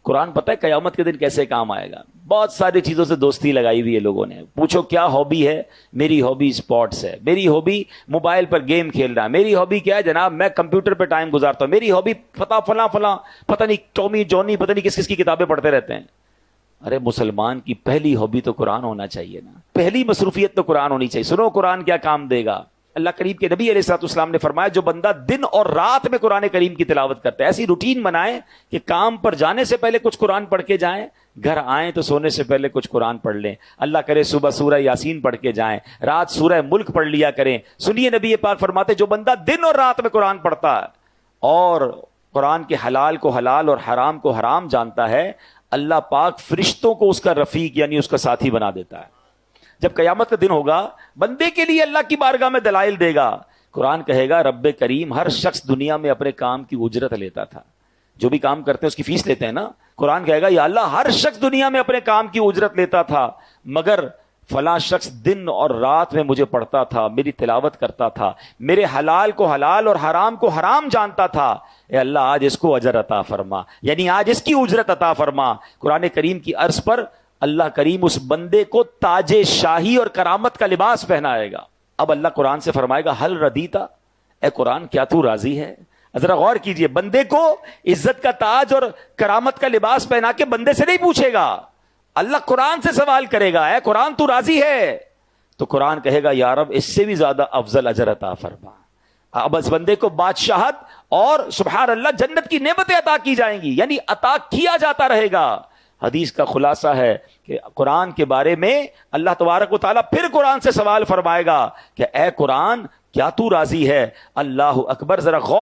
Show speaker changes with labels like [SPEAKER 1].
[SPEAKER 1] قرآن پتہ ہے قیامت کے دن کیسے کام آئے گا؟ بہت ساری چیزوں سے دوستی لگائی ہوئی ہے لوگوں نے. پوچھو کیا ہابی ہے؟ میری ہابی اسپورٹس ہے, میری ہابی موبائل پر گیم کھیلنا, میری ہابی کیا ہے جناب میں کمپیوٹر پہ ٹائم گزارتا ہوں, میری ہابی فلاں پتہ نہیں ٹامی جونی پتہ نہیں کس کس کی کتابیں پڑھتے رہتے ہیں. ارے مسلمان کی پہلی ہابی تو قرآن ہونا چاہیے نا, پہلی مصروفیت تو قرآن ہونی چاہیے. سنو قرآن کیا کام دے گا. اللہ کریم کے نبی علیہ الصلوۃ والسلام نے فرمایا جو بندہ دن اور رات میں قرآن کریم کی تلاوت کرتا ہے, ایسی روٹین بنائیں کہ کام پر جانے سے پہلے کچھ قرآن پڑھ کے جائیں, گھر آئیں تو سونے سے پہلے کچھ قرآن پڑھ لیں, اللہ کرے صبح سورہ یاسین پڑھ کے جائیں, رات سورہ ملک پڑھ لیا کریں. سنیے نبی پاک فرماتے جو بندہ دن اور رات میں قرآن پڑھتا ہے اور قرآن کے حلال کو حلال اور حرام کو حرام جانتا ہے, اللہ پاک فرشتوں کو اس کا رفیق یعنی اس کا ساتھی بنا دیتا ہے. جب قیامت کا دن ہوگا بندے کے لیے اللہ کی بارگاہ میں دلائل دے گا. قرآن کہے گا رب کریم ہر شخص دنیا میں اپنے کام کی اجرت لیتا تھا, جو بھی کام کرتے ہیں اس کی فیس لیتے ہیں نا. قرآن کہے گا یا اللہ ہر شخص دنیا میں اپنے کام کی اجرت لیتا تھا, مگر فلاں شخص دن اور رات میں مجھے پڑھتا تھا, میری تلاوت کرتا تھا, میرے حلال کو حلال اور حرام کو حرام جانتا تھا. اے اللہ آج اس کو اجر عطا فرما, یعنی آج اس کی اجرت عطا فرما. قرآن کریم کی عرض پر اللہ کریم اس بندے کو تاج شاہی اور کرامت کا لباس پہنائے گا. اب اللہ قرآن سے فرمائے گا حل ردیتا, اے قرآن کیا تو راضی ہے؟ ذرا غور کیجئے, بندے کو عزت کا تاج اور کرامت کا لباس پہنا کے بندے سے نہیں پوچھے گا, اللہ قرآن سے سوال کرے گا اے قرآن تو راضی ہے؟ تو قرآن کہے گا یا رب اس سے بھی زیادہ افضل اجر عطا فرما. اب اس بندے کو بادشاہت اور سبحان اللہ جنت کی نعمتیں عطا کی جائیں گی, یعنی عطا کیا جاتا رہے گا. حدیث کا خلاصہ ہے کہ قرآن کے بارے میں اللہ تبارک و تعالیٰ پھر قرآن سے سوال فرمائے گا کہ اے قرآن کیا تو راضی ہے؟ اللہ اکبر. ذرا غور